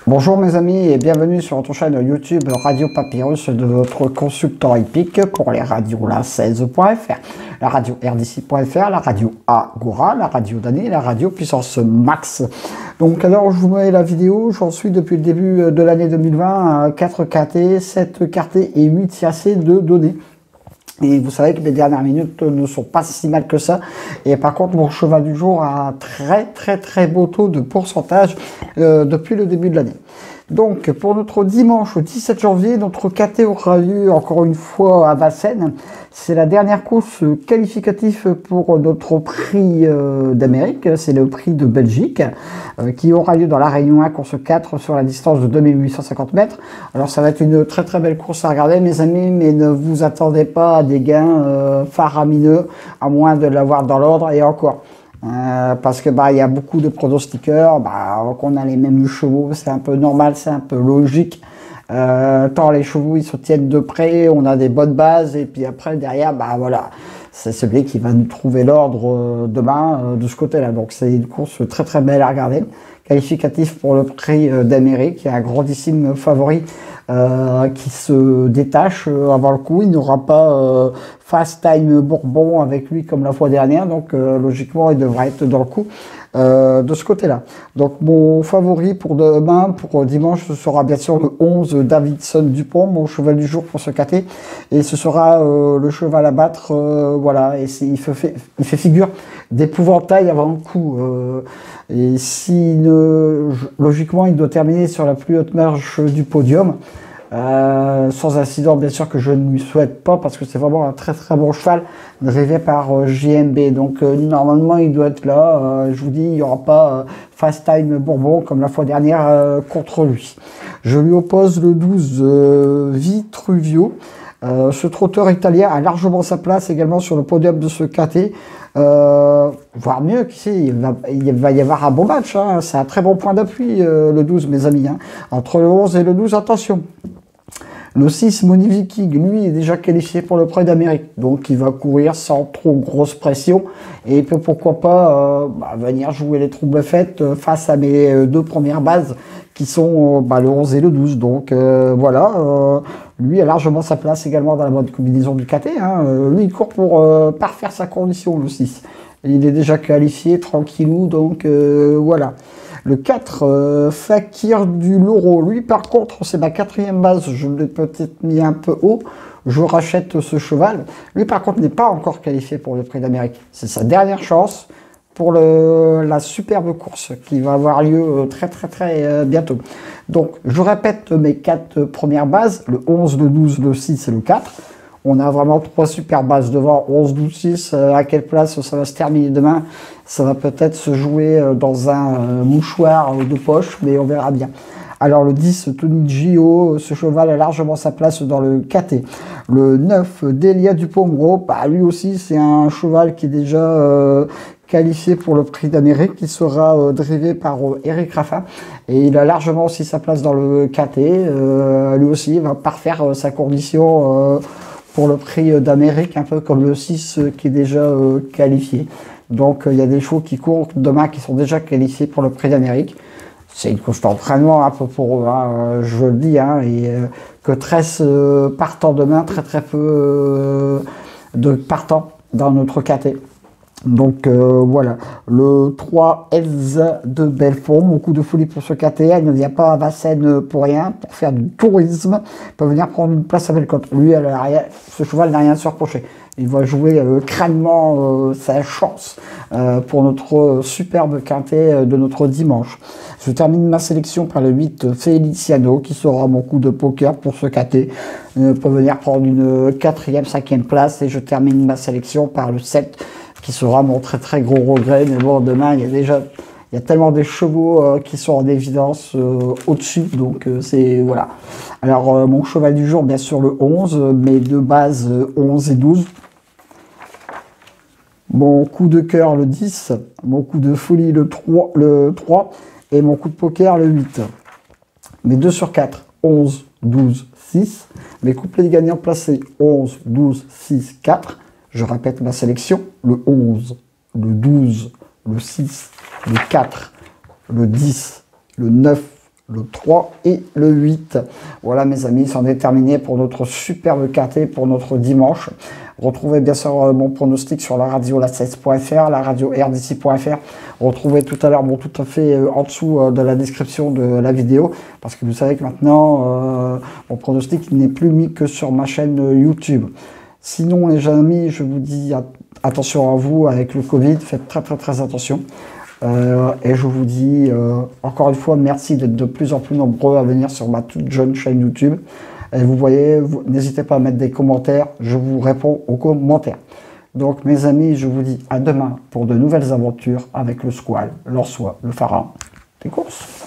Bonjour mes amis et bienvenue sur notre chaîne YouTube Radio Papyrus de votre consultant hippique pour les radios la16.fr, la radio RDC.fr, la radio Agora, la radio Dany, la radio Puissance Max. Donc alors je vous mets la vidéo, j'en suis depuis le début de l'année 2020 à 4 KT, 7 KT et 8 IAC de données. Et vous savez que les dernières minutes ne sont pas si mal que ça. Et par contre, mon cheval du jour a un très beau taux de pourcentage depuis le début de l'année. Donc, pour notre dimanche 17 janvier, notre KT aura lieu encore une fois à Vincennes. C'est la dernière course qualificative pour notre prix d'Amérique. C'est le prix de Belgique qui aura lieu dans la Réunion 1, course 4 sur la distance de 2850 mètres. Alors, ça va être une très belle course à regarder, mes amis, mais ne vous attendez pas à des gains faramineux, à moins de l'avoir dans l'ordre et encore. Parce que il y a beaucoup de pronostiqueurs, qu'on a les mêmes chevaux, c'est un peu normal, c'est un peu logique. Tant les chevaux ils se tiennent de près, on a des bonnes bases et puis après derrière voilà, c'est celui qui va nous trouver l'ordre demain de ce côté-là. Donc c'est une course très belle à regarder. Qualificatif pour le prix d'Amérique, il y a un grandissime favori qui se détache avant le coup. Il n'aura pas Fast Time Bourbon avec lui comme la fois dernière, donc logiquement il devrait être dans le coup de ce côté-là. Donc mon favori pour demain, pour dimanche, ce sera bien sûr le 11 Davidson Dupont, mon cheval du jour pour ce KT, et ce sera le cheval à battre, voilà, et il fait figure d'épouvantail avant le coup. Et logiquement il doit terminer sur la plus haute marche du podium. Sans incident bien sûr que je ne lui souhaite pas parce que c'est vraiment un très bon cheval drivé par JMB, donc normalement il doit être là. Je vous dis, il n'y aura pas Fast Time Bourbon comme la fois dernière contre lui. Je lui oppose le 12 Vitruvio. Ce trotteur italien a largement sa place également sur le podium de ce KT, voire mieux, qui sait, il va y avoir un bon match, hein. C'est un très bon point d'appui le 12 mes amis, hein. Entre le 11 et le 12, attention. Le 6, Money Viking, lui, est déjà qualifié pour le prix d'Amérique. Donc, il va courir sans trop grosse pression. Et il peut, pourquoi pas, venir jouer les troubles faites face à mes deux premières bases, qui sont le 11 et le 12. Donc, voilà. Lui a largement sa place également dans la bonne combinaison du KT. Hein. Lui, il court pour parfaire sa condition, le 6. Il est déjà qualifié, tranquillou. Donc, voilà. Le 4, Fakir du Loro. Lui, par contre, c'est ma quatrième base. Je l'ai peut-être mis un peu haut. Je rachète ce cheval. Lui, par contre, n'est pas encore qualifié pour le prix d'Amérique. C'est sa dernière chance pour la superbe course qui va avoir lieu très bientôt. Donc, je répète mes 4 premières bases. Le 11, le 12, le 6 et le 4. On a vraiment 3 super bases devant, 11, 12, 6. À quelle place ça va se terminer demain? Ça va peut-être se jouer dans un mouchoir de poche, mais on verra bien. Alors le 10, Tony Gio, ce cheval a largement sa place dans le KT. Le 9, Delia Dupont-Gros, lui aussi c'est un cheval qui est déjà qualifié pour le prix d'Amérique, qui sera drivé par Eric Raffin. Et il a largement aussi sa place dans le KT. Lui aussi il va parfaire sa condition pour le prix d'Amérique, un peu comme le 6 qui est déjà qualifié. Donc il y a des chevaux qui courent demain qui sont déjà qualifiés pour le prix d'Amérique. C'est une course d'entraînement un peu pour eux, hein, je le dis, hein, et que 13 partants demain, très peu de partants dans notre KT. Donc voilà, le 3 Elsa de Belfond, mon coup de folie pour ce KT, elle ne vient pas à Vincennes pour rien, pour faire du tourisme, il peut venir prendre une place à Bellecote. Lui, ce cheval n'a rien à se reprocher. Il va jouer crânement sa chance pour notre superbe quintet de notre dimanche. Je termine ma sélection par le 8 Feliciano, qui sera mon coup de poker pour ce KT. Il peut venir prendre une 4e, 5e place, et je termine ma sélection par le 7 qui sera mon très gros regret. Mais bon, demain, il y a tellement de chevaux qui sont en évidence au-dessus, donc c'est voilà. Alors mon cheval du jour, bien sûr le 11, mes deux bases 11 et 12. Mon coup de cœur le 10, mon coup de folie le 3 et mon coup de poker le 8. Mes 2 sur 4, 11, 12, 6. Mes couplets gagnants placés 11, 12, 6, 4. Je répète ma sélection, le 11, le 12, le 6, le 4, le 10, le 9, le 3 et le 8. Voilà mes amis, c'en est terminé pour notre superbe quintet pour notre dimanche. Retrouvez bien sûr mon pronostic sur la radio la16.fr, la radio rdc.fr. Retrouvez tout à l'heure, bon, tout à fait en dessous de la description de la vidéo, parce que vous savez que maintenant, mon pronostic n'est plus mis que sur ma chaîne YouTube. Sinon les amis, je vous dis attention à vous avec le Covid, faites très attention. Et je vous dis encore une fois merci d'être de plus en plus nombreux à venir sur ma toute jeune chaîne YouTube. Et vous voyez, n'hésitez pas à mettre des commentaires, je vous réponds aux commentaires. Donc mes amis, je vous dis à demain pour de nouvelles aventures avec le Squall, l'Orsois, le Pharaon des courses.